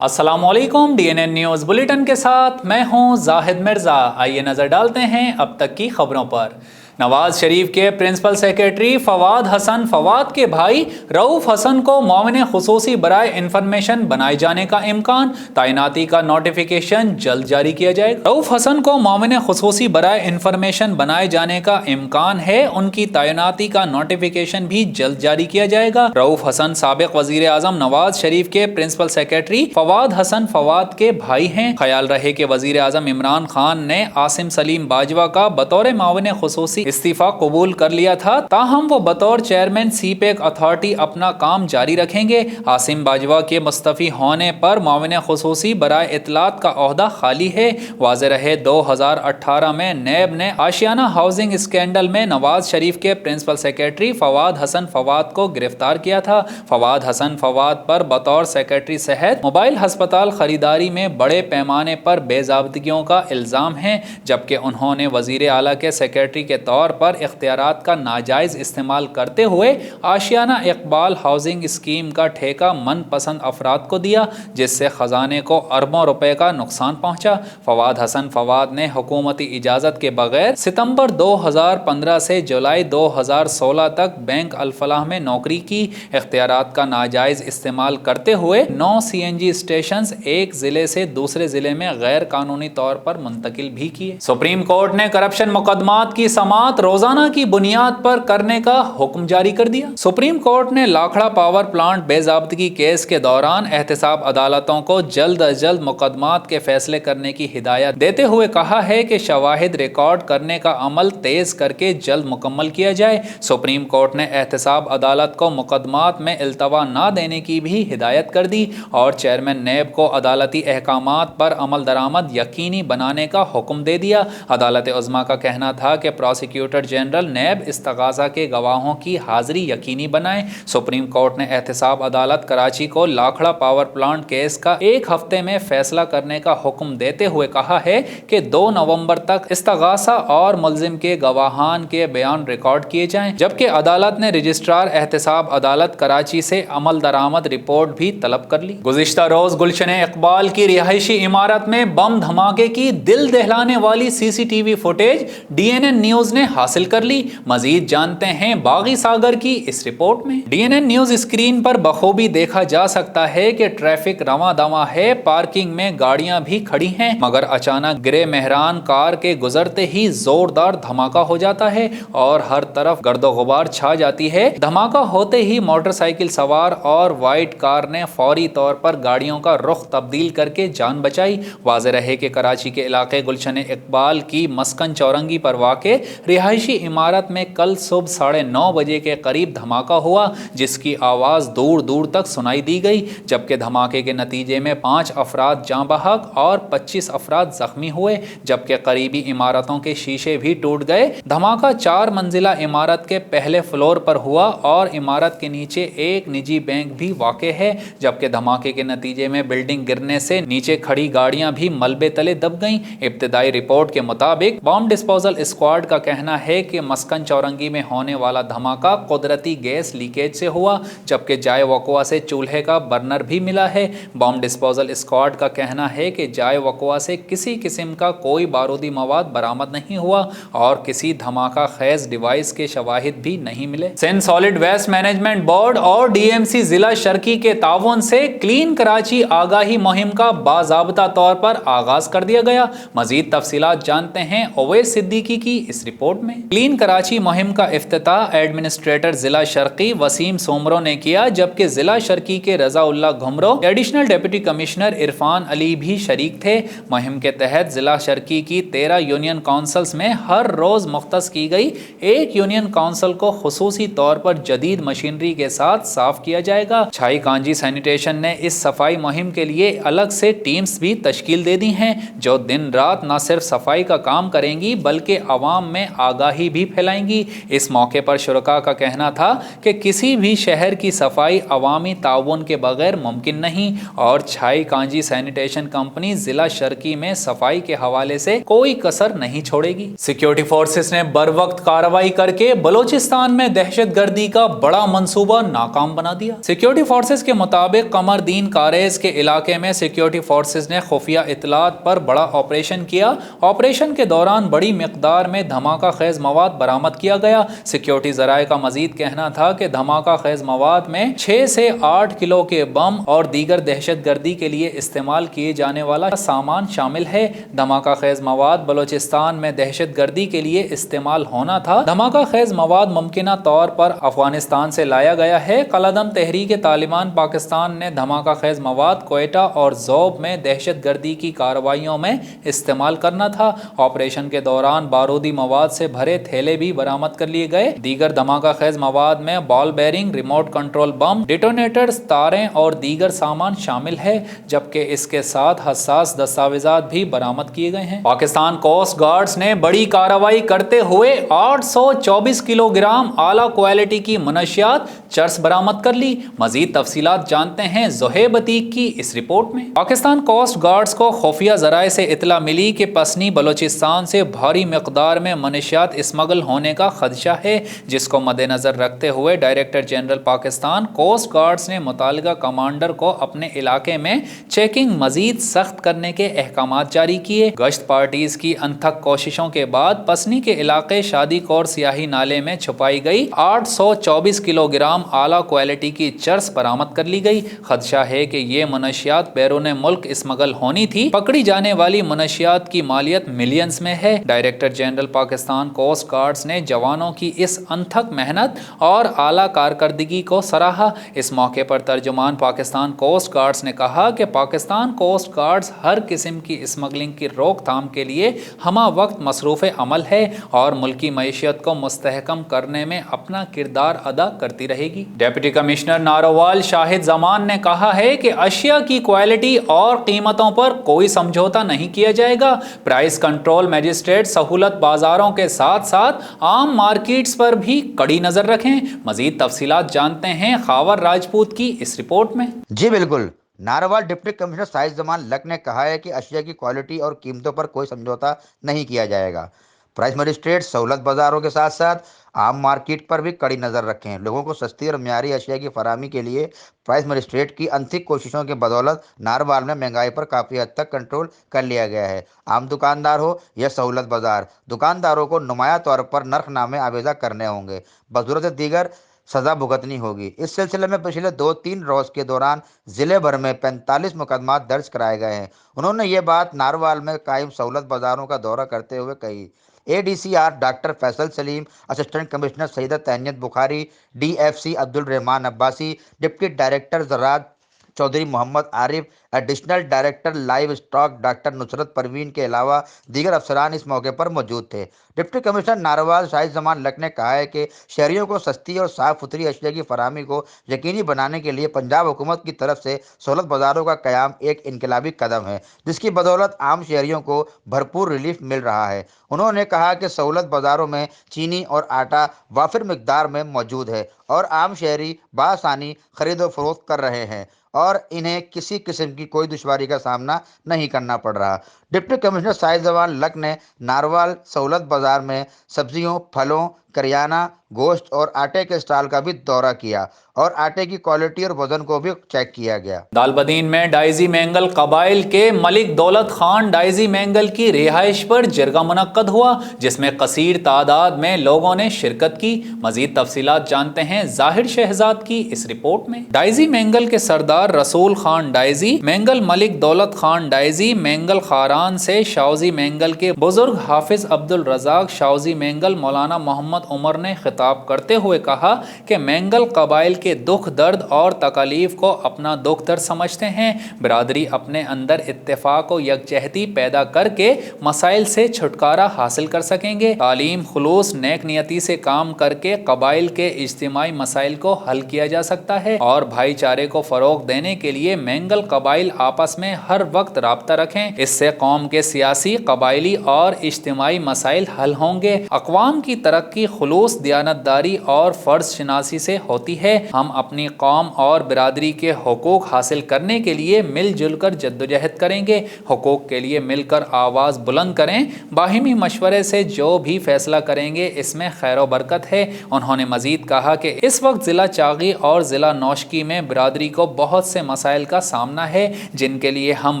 अस्सलाम वालेकुम। DNN news bulletin के साथ मैं हूं जाहिद मिर्ज़ा। आइए नज़र डालते हैं अब तक की खबरों पर। नवाज शरीफ के प्रिंसिपल सेक्रेटरी फवाद हसन फवाद के भाई रऊफ हसन को मुआविन खुसूसी बराए इंफॉर्मेशन बनाए जाने का इम्कान, तैनाती का नोटिफिकेशन जल्द जारी किया जाएगा। रऊफ हसन को मुआविन खुसूसी बराए इंफॉर्मेशन बनाए जाने का इम्कान है, उनकी तैनाती का नोटिफिकेशन भी जल्द जारी किया जाएगा। रऊफ हसन साबिक वजीर आजम नवाज शरीफ के प्रिंसिपल सेक्रेटरी फवाद हसन फवाद के भाई हैं। ख्याल रहे कि वजीर आजम इमरान खान ने आसिम सलीम बाजवा का बतौर मुआविन खुसूसी इस्तीफा कबूल कर लिया था, ताहम वो बतौर चेयरमैन सीपेक अथॉरिटी अपना काम जारी रखेंगे। आसिम बाजवा के मुस्तफ़ी होने पर मुआविन खुसूसी बराए इत्तलात का ओहदा खाली है। वाज़ेह रहे 2018 में नैब ने आशियाना हाउसिंग स्कैंडल में नवाज शरीफ के प्रिंसिपल सेक्रेटरी फवाद हसन फवाद को गिरफ्तार किया था। फवाद हसन फवाद पर बतौर सेक्रेटरी सेहत मोबाइल हस्पताल खरीदारी में बड़े पैमाने पर बेज़ाब्तियों का इल्ज़ाम है, जबकि उन्होंने वज़ीर आला के सेक्रेटरी के तौर पर इख्तियारात का नाजायज इस्तेमाल करते हुए आशियाना इकबाल हाउसिंग स्कीम का ठेका मनपसंद अफराद को दिया, जिससे खजाने को अरबों रुपए का नुकसान पहुंचा। फवाद हसन फवाद ने हुकूमती इजाज़त के बगैर सितंबर 2015 से जुलाई 2016 तक बैंक अल-फलाह में नौकरी की। इख्तियारात का नाजायज इस्तेमाल करते हुए 9 CNG स्टेशन एक जिले से दूसरे जिले में गैर कानूनी तौर पर मुंतकिल भी किए। सुप्रीम कोर्ट ने करप्शन मुकदमात की समाअत रोजाना की बुनियाद पर करने का हुक्म जारी कर दिया। सुप्रीम कोर्ट ने लाखड़ा पावर प्लांट बेज़ाब्तगी केस के दौरान एहतसाब अदालतों को जल्द अज जल्द मुकदमात के फैसले करने की हिदायत देते हुए कहा है कि शवाहिद रिकॉर्ड करने का अमल तेज करके जल्द मुकम्मल किया जाए। सुप्रीम कोर्ट ने एहतसाब अदालत को मुकदमात में इल्तवा न देने की भी हिदायत कर दी और चेयरमैन नैब को अदालती अहकामात पर अमल दरामद यकीनी बनाने का हुक्म दे दिया। अदालत उज़्मा का कहना था कि प्रोसिक्यूटर जनरल नैब इस्तगासा के गवाहों की हाजिरी यकीनी बनाए। सुप्रीम कोर्ट ने एहतसाब अदालत कराची को लाखड़ा पावर प्लांट केस का एक हफ्ते में फैसला करने का हुक्म देते हुए कहा है कि 2 नवंबर तक इस्तगासा और मुल्जिम के गवाहान के बयान रिकॉर्ड किए जाएं, जबकि अदालत ने रजिस्ट्रार एहतसाब अदालत कराची से अमल दरामद रिपोर्ट भी तलब कर ली। गुज़िश्ता रोज गुलशन इकबाल की रिहायशी इमारत में बम धमाके की दिल दहलाने वाली CCTV फुटेज DNN न्यूज ने हासिल कर ली। मजीद जानते हैं बागी सागर की इस रिपोर्ट में। DNN न्यूज स्क्रीन पर बखूबी देखा जा सकता है कि ट्रैफिक रवां दवा है, पार्किंग में गाड़ियां भी खड़ी हैं, मगर अचानक ग्रे मेहरान कार के गुजरते ही जोरदार धमाका हो जाता है और हर तरफ गर्दो गुबार छा जाती है। धमाका होते ही मोटरसाइकिल सवार और वाइट कार ने फौरी तौर पर गाड़ियों का रुख तब्दील करके जान बचाई। वाज़ेह रहे कि कराची के इलाके गुलशन इकबाल की मस्कन चौरंगी पर वाक़े रिहायशी इमारत में कल सुबह 9:30 बजे के करीब धमाका हुआ, जिसकी आवाज़ दूर दूर तक सुनाई दी गई, जबकि धमाके के नतीजे में 5 अफराद जाँ बहक और 25 अफराद जख्मी हुए, जबकि करीबी इमारतों के शीशे भी टूट गए। धमाका 4 मंजिला इमारत के पहले फ्लोर पर हुआ और इमारत के नीचे एक निजी बैंक भी वाक़े है, जबकि धमाके के नतीजे में बिल्डिंग गिरने से नीचे खड़ी गाड़ियां भी मलबे तले दब गईं। इब्तदाई रिपोर्ट के मुताबिक बॉम्ब डिस्पोजल स्क्वाड का कहना है कि मस्कन चौरंगी में होने वाला धमाका कुदरती गैस लीकेज से हुआ, जबकि जाए वक़ुआ से चूल्हे का बर्नर भी मिला है। बॉम्ब डिस्पोजल स्क्वाड का कहना है कि जाए वक़ुआ से किसी किस्म का कोई बारूदी मवाद बरामद नहीं हुआ और किसी धमाका खेज डिवाइस के शवाहिद भी नहीं मिले। Sindh solid waste management board और DMC जिला शर्की के ताउन से क्लीन कराची आगाही मुहिम का बाज़ाब्ता तौर पर आगाज कर दिया गया। मजीद तफसीलात जानते हैं ओवैस सिद्दीकी की इस रिपोर्ट में। क्लीन कराची मुहिम का इफ्तिताह एडमिनिस्ट्रेटर जिला शर्की वसीम सोमरो ने किया, जबकि जिला शर्की के Razaullah Ghumro, additional deputy commissioner Irfan Ali भी शरीक थे। मुहिम के तहत जिला शर्की की 13 यूनियन काउंसिल्स में हर रोज मुख्तस की गई एक यूनियन काउंसिल को खुसूसी तौर पर जदीद मशीनरी के साथ साफ किया जाएगा। छाई कांजी सैनिटेशन ने इस सफाई मुहिम के लिए अलग से टीम्स भी तश्कील दे दी हैं, जो दिन रात न सिर्फ सफाई का काम करेंगी बल्कि आवाम में आगाही भी फैलाएंगी। इस मौके पर शुरका का कहना था कि किसी भी शहर की सफाई अवामी ताउन के बगैर मुमकिन नहीं और छाई कांजी सैनिटेशन कंपनी जिला शर्की में सफाई के हवाले से कोई कसर नहीं छोड़ेगी। सिक्योरिटी फोर्सेस ने बरवक्त कार्रवाई करके बलोचिस्तान में दहशतगर्दी का बड़ा मंसूबा नाकाम बना दिया। सिक्योरिटी फोर्सेस के मुताबिक कमरदीन कारेज के इलाके में सिक्योरिटी फोर्सेस ने खुफिया इतलात पर बड़ा ऑपरेशन किया। ऑपरेशन के दौरान बड़ी मिकदार में धमाका खेज मवाद बरामद किया गया। सिक्योरिटी जराये का मजीद कहना था कि धमाका खेज मवाद में 6 से 8 किलो के बम और दीगर दहशतगर्दी के लिए इस्तेमाल किए जाने वाला सामान शामिल है। धमाका खेज मवाद बलोचिस्तान में दहशतगर्दी के लिए इस्तेमाल होना था। धमाका खेज मवाद मुमकिना तौर पर अफगानिस्तान से लाया गया है। कलअदम तहरीक तालिबान पाकिस्तान ने धमाका खेज मवाद क्वेटा और ज़ोब में दहशतगर्दी की कार्रवाइयों में इस्तेमाल करना था। ऑपरेशन के दौरान बारूदी मवाद से भरे थैले भी बरामद कर लिए गए। दीगर धमाका खेज मवाद में बॉल बेरिंग, रिमोट कंट्रोल बम, डिटोनेटर्स, तारें और दीगर सामान शामिल है, जबकि इसके साथ हसास दस्तावेजात भी बरामद किए गए हैं। पाकिस्तान कोस्ट गार्ड्स ने बड़ी कार्रवाई करते हुए 824 किलोग्राम आला क्वालिटी की मनशियात चर्स बरामद कर ली। मजीद तफसीलात जानते हैं ज़ोहेब अतीक की इस रिपोर्ट में। पाकिस्तान कोस्ट गार्ड्स को खुफिया जराये से इतला मिली कि पसनी बलोचिस्तान से भारी मिकदार में मनशियात स्मगल होने का खदशा है, जिसको मद्देनजर रखते हुए director general Pakistan coast guards ने मुतालिका कमांडर को अपने इलाके में चेकिंग मजीद सख्त करने के अहकामात जारी किए। गश्त पार्टीज की अनथक कोशिशों के बाद पसनी के इलाके शादी कौर सियाही नाले में छुपाई गई 824 किलोग्राम आला क्वालिटी की चर्स बरामद कर ली गई। खदशा है कि ये मनशियात बैरून मुल्क स्मगल होनी थी। पकड़ी जाने वाली मनशियात की मालियत मिलियंस में है। Director general Pakistan coast guards ने जवानों की इस अनथक मेहनत और आला कारकर्दगी को सराहा। इस मौके पर तर्जुमान पाकिस्तान कोस्ट गार्ड्स ने कहा कि पाकिस्तान कोस्ट गार्ड्स हर किस्म की स्मगलिंग की रोकथाम के लिए हमा वक्त मसरूफ़ अमल है और मुल्की मईशत को मुस्तहकम करने में अपना किरदार अदा करती रहेगी। डिप्टी कमिश्नर नारोवाल शाहिद जमान ने कहा है कि अशिया की क्वालिटी और कीमतों पर कोई समझौता नहीं किया जाएगा। प्राइस कंट्रोल मजिस्ट्रेट सहूलत बाजारों के साथ साथ आम मार्केट्स पर भी कड़ी नजर रखें। मजीद तफसीलात जानते हैं खावर राजपूत की इस रिपोर्ट में। जी बिल्कुल, नारोवाल डिप्टी कमिश्नर शाहिद जमान लक ने कहा है कि अशिया की क्वालिटी और कीमतों पर कोई समझौता नहीं किया जाएगा। प्राइस मजिस्ट्रेट सहूलत बाजारों के साथ साथ आम मार्केट पर भी कड़ी नज़र रखें। लोगों को सस्ती और मियारी अशिया की फराहमी के लिए प्राइस मजिस्ट्रेट की अनथिक कोशिशों के बदौलत नारोवाल में महंगाई पर काफ़ी हद तक कंट्रोल कर लिया गया है। आम दुकानदार हो या सहूलत बाजार, दुकानदारों को नुमाया तौर पर नर्खनामे आवेजा करने होंगे, बजूरत दीगर सज़ा भुगतनी होगी। इस सिलसिले में पिछले 2-3 रोज़ के दौरान ज़िले भर में 45 मुकदमा दर्ज कराए गए हैं। उन्होंने ये बात नारोवाल में कायम सहूलत बाज़ारों का दौरा करते हुए कही। ADCR doctor Faisal Saleem, assistant commissioner Saeeda Tehneet Bukhari, DFC Abdul Rehman Abbasi, deputy director ज़राअत Chaudhry Mohammad Arif, additional director livestock doctor Nusrat Parveen के अलावा दीगर अफसरान इस मौके पर मौजूद थे। डिप्टी कमिश्नर नारोवाल शाहिद जमान लक ने कहा है कि शहरियों को सस्ती और साफ सुथरी अशिया की फराहमी को यकीनी बनाने के लिए पंजाब हुकूमत की तरफ से सहूलत बाज़ारों का क़याम एक इनकलाबी कदम है, जिसकी बदौलत आम शहरियों को भरपूर रिलीफ मिल रहा है। उन्होंने कहा कि सहूलत बाज़ारों में चीनी और आटा वाफिर मिकदार में मौजूद है और आम शहरी बासानी खरीद व फरोख्त कर रहे हैं और इन्हें किसी किस्म की कोई दुश्वारी का सामना नहीं करना पड़ रहा। डिप्टी कमिश्नर शाहिद जमान लक ने नारोवाल सहूलत बाज़ार में सब्जियों, फलों, करियाना, गोश्त और आटे के स्टॉल का भी दौरा किया और आटे की क्वालिटी और वजन को भी चेक किया गया। दालबदीन में डाइजी मैंगल कबाइल के मलिक दौलत खान डाइजी मैंगल की रिहाइश पर जरगा मुनक्कद हुआ, जिसमें कसीर तादाद में लोगों ने शिरकत की। मजीद तफसीलात जानते हैं जाहिर शहजाद की इस रिपोर्ट में। डाइजी मैंगल के सरदार रसूल खान डाइजी मैंगल मलिक दौलत खान डाइजी मैंगल खारान से शाउजी मैंगल के बुजुर्ग हाफिज अब्दुल रजाक शाउजी मैंगल मौलाना मोहम्मद उमर ने खिताब करते हुए कहा कि मैंगल कबाइल के दुख दर्द और तकालीफ को अपना दुख दर्द समझते हैं। बिरादरी अपने अंदर इत्तेफाक और यकजहती पैदा करके मसाइल से छुटकारा हासिल कर सकेंगे। तालीम, खुलूस, नेक नियति से काम करके कबाइल के इज्तिमाई मसाइल को हल किया जा सकता है और भाईचारे को फरोग دینے کے لیے مینگل قبائل آپس میں ہر وقت رابطہ رکھیں۔ اس سے قوم کے سیاسی، قبائلی اور اجتماعی مسائل حل ہوں گے۔ اقوام کی ترقی خلوص، دیانتداری اور فرض شناسی سے ہوتی ہے۔ ہم اپنی قوم اور برادری کے حقوق حاصل کرنے کے لیے مل جل کر جدوجہد کریں گے۔ حقوق کے لیے مل کر آواز بلند کریں۔ باہمی مشورے سے جو بھی فیصلہ کریں گے اس میں خیر و برکت ہے۔ انہوں نے مزید کہا کہ اس وقت ضلع چاغی اور ضلع نوشکی میں برادری کو بہت سے مسائل کا سامنا ہے، جن کے لیے ہم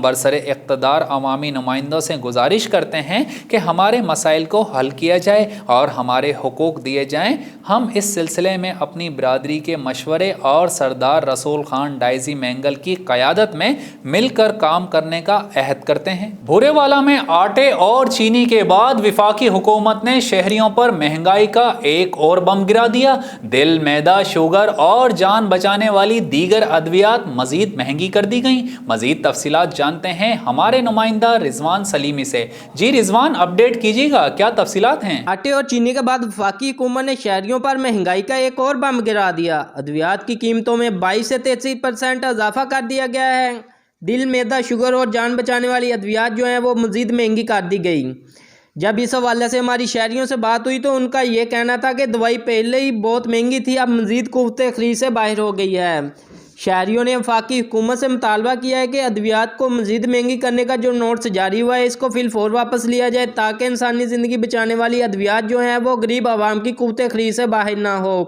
برسر اقتدار عوامی نمائندوں سے گزارش کرتے ہیں کہ ہمارے مسائل کو حل کیا جائے اور ہمارے حقوق دیے جائیں۔ ہم اس سلسلے میں اپنی برادری کے مشورے اور سردار رسول خان ڈائزی مینگل کی قیادت میں مل کر کام کرنے کا عہد کرتے ہیں۔ بھورے والا میں آٹے اور چینی کے بعد وفاقی حکومت نے شہریوں پر مہنگائی کا ایک اور بم گرا دیا۔ دل، معدہ، شوگر اور جان بچانے والی دیگر ادویات مزید مہنگی کر دی گئیں۔ مزید تفصیلات جانتے ہیں ہمارے نمائندہ رضوان سلیمی سے۔ جی رضوان، اپڈیٹ کیجیے گا، کیا تفصیلات ہیں؟ آٹے اور چینی کے بعد وفاقی حکومت نے شہریوں پر مہنگائی کا ایک اور بم گرا دیا۔ ادویات کی قیمتوں میں 22 سے 33% اضافہ کر دیا گیا ہے۔ دل، معدہ، شوگر اور جان بچانے والی ادویات جو ہیں وہ مزید مہنگی کر دی گئی۔ جب اس حوالے سے ہماری شہریوں سے بات ہوئی تو ان کا یہ کہنا تھا کہ دوائی پہلے ہی بہت مہنگی تھی، اب مزید قوت خرید سے باہر ہو گئی ہے۔ شہریوں نے وفاقی حکومت سے مطالبہ کیا ہے کہ ادویات کو مزید مہنگی کرنے کا جو نوٹس جاری ہوا ہے اس کو فی الفور واپس لیا جائے تاکہ انسانی زندگی بچانے والی ادویات جو ہیں وہ غریب عوام کی قوت خرید سے باہر نہ ہو۔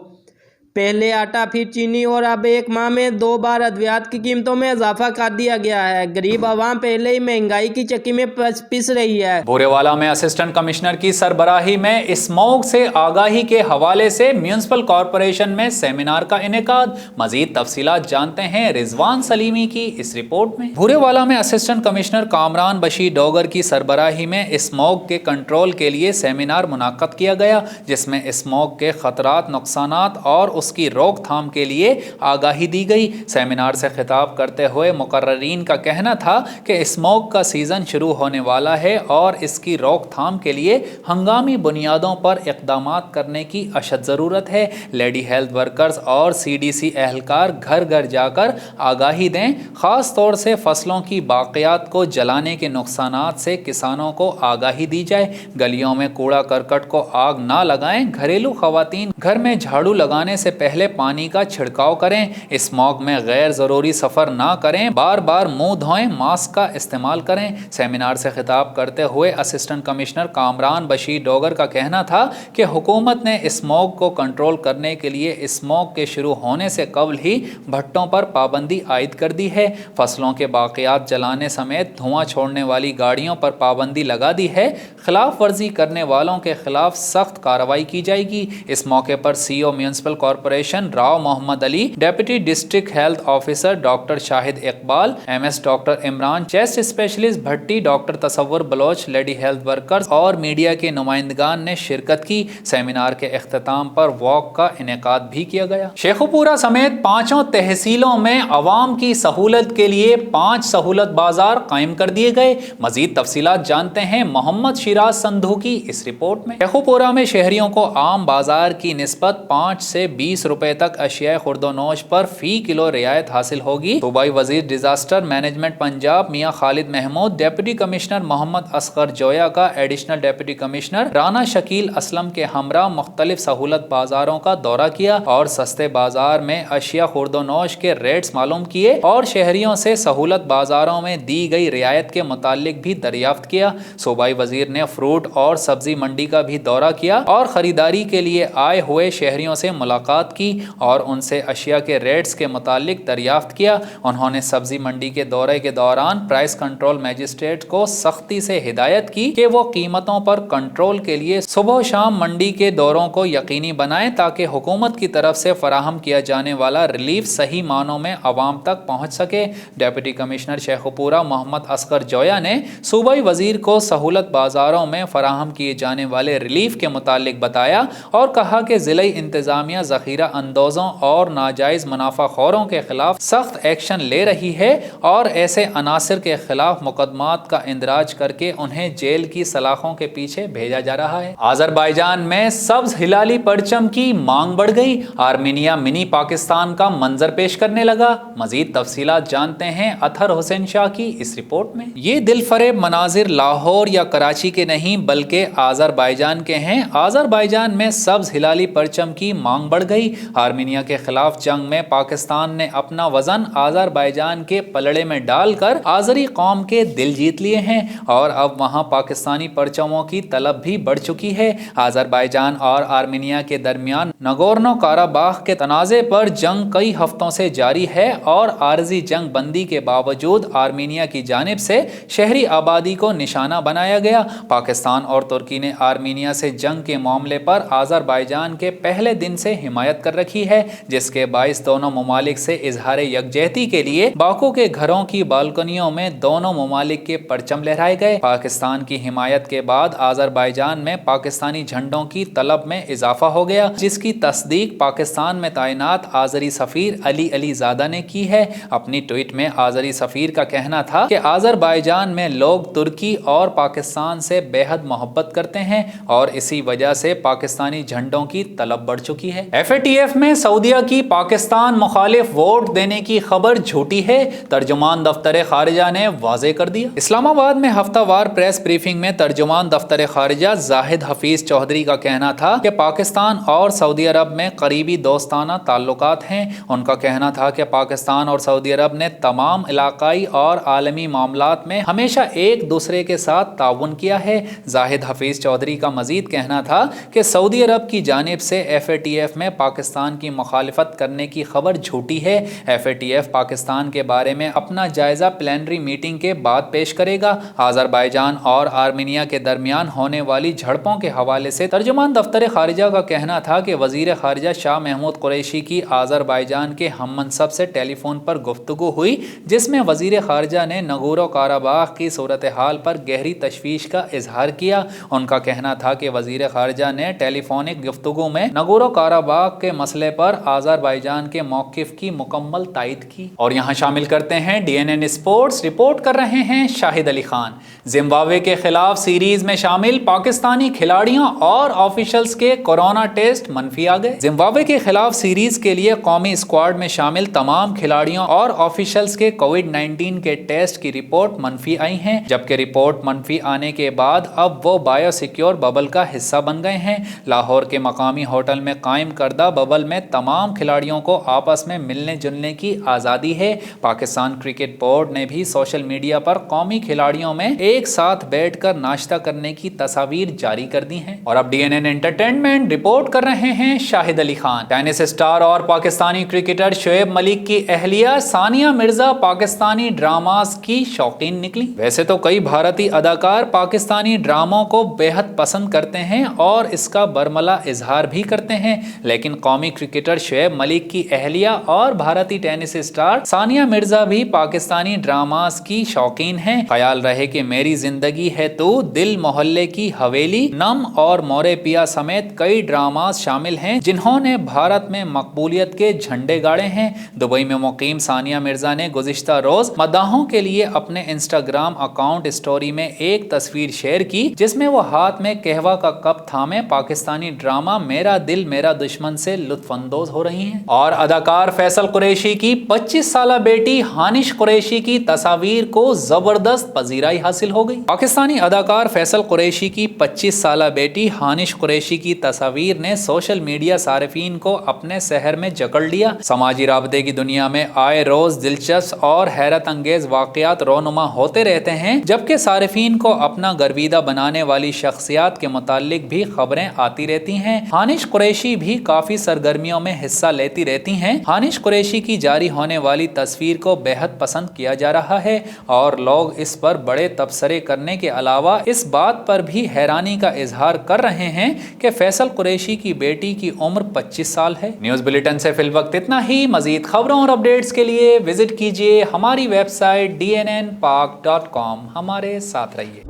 پہلے آٹا، پھر چینی اور اب ایک ماہ میں 2 بار ادویات کی قیمتوں میں اضافہ کر دیا گیا ہے۔ غریب عوام پہلے ہی مہنگائی کی چکی میں پس رہی ہے۔ بھورے والا میں اسسٹنٹ کمشنر کی سربراہی میں اسموگ سے آگاہی کے حوالے سے میونسپل کارپوریشن میں سیمینار کا انعقاد۔ مزید تفصیلات جانتے ہیں رضوان سلیمی کی اس رپورٹ میں۔ بھورے والا میں اسسٹنٹ کمشنر کامران بشیر ڈوگر کی سربراہی میں اسموگ کے کنٹرول کے لیے سیمینار منعقد کیا گیا، جس میں اسموگ کے خطرات، نقصانات اور اس کی روک تھام کے لیے آگاہی دی گئی۔ سیمینار سے خطاب کرتے ہوئے مقررین کا کہنا تھا کہ اسموگ کا سیزن شروع ہونے والا ہے اور اس کی روک تھام کے لیے ہنگامی بنیادوں پر اقدامات کرنے کی اشد ضرورت ہے۔ لیڈی ہیلتھ ورکرز اور CDC اہلکار گھر گھر جا کر آگاہی دیں، خاص طور سے فصلوں کی باقیات کو جلانے کے نقصانات سے کسانوں کو آگاہی دی جائے۔ گلیوں میں کوڑا کرکٹ کو آگ نہ لگائیں۔ گھریلو خواتین گھر میں جھاڑو لگانے سے پہلے پانی کا چھڑکاؤ کریں۔ اسموگ میں غیر ضروری سفر نہ کریں، بار بار منہ دھوئیں، ماسک کا استعمال کریں۔ سیمینار سے خطاب کرتے ہوئے اسسٹنٹ کمشنر کامران بشیر ڈوگر کا کہنا تھا کہ حکومت نے اسموگ کو کنٹرول کرنے کے لیے اسموگ کے شروع ہونے سے قبل ہی بھٹوں پر پابندی عائد کر دی ہے، فصلوں کے باقیات جلانے سمیت دھواں چھوڑنے والی گاڑیوں پر پابندی لگا دی ہے۔ خلاف ورزی کرنے والوں کے خلاف سخت کارروائی کی جائے گی۔ اس موقع پر CO municipal corporation Rao Muhammad Ali, deputy district health officer doctor Shahid Iqbal, MS doctor Imran, chest specialist Bhatti doctor Tasawar Baloch, lady health workers اور میڈیا کے نمائندگان نے شرکت کی۔ سیمینار کے اختتام پر واک کا انعقاد بھی کیا گیا۔ شیخوپورہ سمیت 5 تحصیلوں میں عوام کی سہولت کے لیے 5 سہولت بازار قائم کر دیے گئے۔ مزید تفصیلات جانتے ہیں محمد شیراز سندھو کی اس رپورٹ میں۔ شیخوپورہ میں شہریوں کو عام بازار کی نسبت 5 سے 20 روپے تک اشیاء خورد و نوش پر فی کلو رعایت حاصل ہوگی۔ صوبائی وزیر ڈیزاسٹر مینجمنٹ پنجاب میاں خالد محمود، ڈپٹی کمشنر محمد اصغر جویا کا additional deputy commissioner Rana Shakeel Aslam کے ہمراہ مختلف سہولت بازاروں کا دورہ کیا اور سستے بازار میں اشیاء خورد و نوش کے ریٹس معلوم کیے اور شہریوں سے سہولت بازاروں میں دی گئی رعایت کے متعلق بھی دریافت کیا۔ صوبائی وزیر نے فروٹ اور سبزی منڈی کا بھی دورہ کیا اور خریداری کے لیے آئے ہوئے شہریوں سے ملاقات کی اور ان سے اشیاء کے ریٹس کے متعلق دریافت کیا۔ انہوں نے سبزی منڈی کے دورے کے دوران پرائس کنٹرول میجسٹریٹ کو سختی سے ہدایت کی کہ وہ قیمتوں پر کنٹرول کے لیے صبح و شام منڈی کے دوروں کو یقینی بنائیں تاکہ حکومت کی طرف سے فراہم کیا جانے والا ریلیف صحیح معنوں میں عوام تک پہنچ سکے۔ ڈپٹی کمشنر شیخوپورہ محمد اصغر جویا نے صوبائی وزیر کو سہولت بازاروں میں فراہم کیے جانے والے ریلیف کے متعلق بتایا اور کہا کہ ضلعی انتظامیہ ذخیرہ ज़ख़ीरा अंदोज़ों और नाजायज़ मुनाफाखोरों के खिलाफ सख्त एक्शन ले रही है और ऐसे अनासर के खिलाफ मुकदमात का इंदराज करके उन्हें जेल की सलाखों के पीछे भेजा जा रहा है। आज़रबाईजान में सब्ज हिलाली परचम की मांग बढ़ गई। आर्मीनिया मिनी पाकिस्तान का मंजर पेश करने लगा। मजीद तफसीलात जानते हैं अतहर हुसैन शाह की इस रिपोर्ट में। ये दिलफरेब मनाजिर लाहौर या कराची के नहीं बल्कि आज़रबाईजान के हैं। आज़रबाईजान में सब्ज हिलाली परचम की मांग बढ़ गई। आर्मीनिया के खिलाफ जंग में पाकिस्तान ने अपना वजन आज़रबाईजान के पलड़े में डालकर आज़री कौम के दिल जीत लिए हैं और अब वहाँ पाकिस्तानी परचमों की तलब भी बढ़ चुकी है। आज़रबाईजान और आर्मीनिया के दरमियान नगोर्नो काराबाख के तनाज़े पर जंग कई हफ्तों से जारी है और आरजी जंग बंदी के बावजूद आर्मीनिया की जानिब से शहरी आबादी को निशाना बनाया गया। पाकिस्तान और तुर्की ने आर्मीनिया से जंग के मामले पर आज़रबाईजान के पहले दिन से हिमायत कर रखी है, जिसके बाइस दोनों ममालिक से इजहार यकजहती के लिए बाकू के घरों की बालकनियों में दोनों ममालिक के परचम लहराए गए। पाकिस्तान की हिमायत के बाद आज़रबाईजान में पाकिस्तानी झंडों की तलब में इजाफा हो गया, जिसकी तस्दीक पाकिस्तान में तैनात आज़री सफ़ीर अली अलीज़ादा ने की है। अपनी ट्वीट में आज़री सफ़ीर का कहना था कि आज़रबाईजान में लोग तुर्की और पाकिस्तान से बेहद मोहब्बत करते हैं और इसी वजह से पाकिस्तानी झंडों की तलब बढ़ चुकी है। FATF में सऊदिया की पाकिस्तान मुखालिफ वोट देने की खबर झूठी है, तर्जुमान दफ्तर खारिजा ने वाज़े कर दिया। इस्लामाबाद में हफ्तावार प्रेस ब्रीफिंग में तर्जुमान दफ्तर खारिजा जाहिद हफीज चौधरी का कहना था कि पाकिस्तान और सऊदी अरब में करीबी दोस्ताना ताल्लुकात हैं। उनका कहना था कि पाकिस्तान और सऊदी अरब ने तमाम इलाकाई और आलमी मामलात में हमेशा एक दूसरे के साथ ताउन किया है। जाहिद हफीज चौधरी का मजीद कहना था कि सऊदी अरब की जानिब से FATF में पाकिस्तान की मुखालिफत करने की खबर झूठी है। FATF पाकिस्तान के बारे में अपना जायजा प्लेनरी मीटिंग के बाद पेश करेगा। आज़रबाईजान और आर्मीनिया के दरमियान होने वाली झड़पों के हवाले से तर्जुमान दफ्तर खारिजा का कहना था कि वजीर खारिजा शाह महमूद कुरैशी की आज़रबाईजान के हम मनसब से टेलीफोन पर गुफ्तगू हुई, जिसमें वजीर खारिजा ने नगोरो काराबाख की सूरत हाल पर गहरी तशवीश का इजहार किया। उनका कहना था कि वजीर खारिजा ने टेलीफोनिक गुफ्तगू में नगोरो काराबाख के मसले पर आज़रबाईजान के मौक़िफ़ की मुकम्मल तायद की। और यहाँ शामिल करते हैं DNN स्पोर्ट्स। रिपोर्ट कर रहे हैं शाहिद अली खान। जिम्बाब्वे के खिलाफ सीरीज में शामिल पाकिस्तानी खिलाड़ियों और ऑफिशियल्स के कोरोना टेस्ट मनफी आ गए। जिम्बाब्वे के खिलाफ सीरीज के लिए कौमी स्क्वाड में शामिल तमाम खिलाड़ियों और ऑफिशियल्स के कोविड-19 के टेस्ट की रिपोर्ट मनफी आई हैं, जबकि रिपोर्ट मनफी आने के बाद अब वो बायोसिक्योर बबल का हिस्सा बन गए हैं। लाहौर के मकामी होटल में कायम करदा बबल में तमाम खिलाड़ियों को आपस में मिलने जुलने की आज़ादी है। पाकिस्तान क्रिकेट बोर्ड ने भी सोशल मीडिया पर कौमी खिलाड़ियों में एक साथ बैठकर नाश्ता करने की तस्वीर जारी कर दी हैं। और अब DNN एंटरटेनमेंट रिपोर्ट कर रहे हैं शाहिद अली खान। टेनिस स्टार और पाकिस्तानी क्रिकेटर शोएब मलिक की अहलिया सानिया मिर्जा पाकिस्तानी ड्रामास की शौकीन निकली। वैसे तो कई भारतीय अदाकार पाकिस्तानी ड्रामों को बेहद पसंद करते हैं और इसका बरमला इजहार भी करते हैं, लेकिन कौमी क्रिकेटर शोएब मलिक की अहलिया और भारतीय टेनिस स्टार सानिया मिर्जा भी पाकिस्तानी ड्रामास की शौकीन हैं। ख्याल रहे कि मेरी जिंदगी है तू, दिल मोहल्ले की हवेली, नम और मोरे पिया समेत कई ड्रामास शामिल हैं जिन्होंने भारत में मकबूलियत के झंडे गाड़े हैं। दुबई में मुकीम सानिया मिर्जा ने गुज़िश्ता रोज मदाहों के लिए अपने इंस्टाग्राम अकाउंट स्टोरी में एक तस्वीर शेयर की, जिसमें वो हाथ में कहवा का कप थामे पाकिस्तानी ड्रामा मेरा दिल मेरा दुश्मन से लुत्फानंदोज हो रही हैं। और अदाकार फैसल कुरैशी की 25 साला बेटी हानिश कुरैशी की तस्वीर को जबरदस्त पजीराई हासिल हो गई। पाकिस्तानी अदाकार फैसल कुरैशी की 25 साला बेटी हानिश कुरैशी की तस्वीर ने सोशल मीडिया सारिफीन को अपने शहर में जकड़ लिया। समाजी राबते की दुनिया में आए रोज दिलचस्प और हैरत अंगेज वाकयात रोनुमा होते रहते हैं, जबकि सारिफीन को अपना गर्विदा बनाने वाली शख्सियात के मुतालिक भी खबरें आती रहती हैं। हानिश कुरैशी भी काफी सरगर्मियों में हिस्सा लेती रहती हैं। हानिश कुरैशी की जारी होने वाली तस्वीर को बेहद पसंद किया जा रहा है और लोग इस पर बड़े तबसरे करने के अलावा इस बात पर भी हैरानी का इजहार कर रहे हैं कि फैसल कुरैशी की बेटी की उम्र 25 साल है। न्यूज़ बुलेटिन से फिल वक्त इतना ही। मजीद खबरों और अपडेट्स के लिए विजिट कीजिए हमारी वेबसाइट dnnpak.com। हमारे साथ रहिए।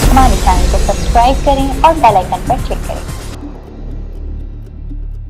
हमारे चैनल को सब्सक्राइब करें और बेल आइकन पर क्लिक करें।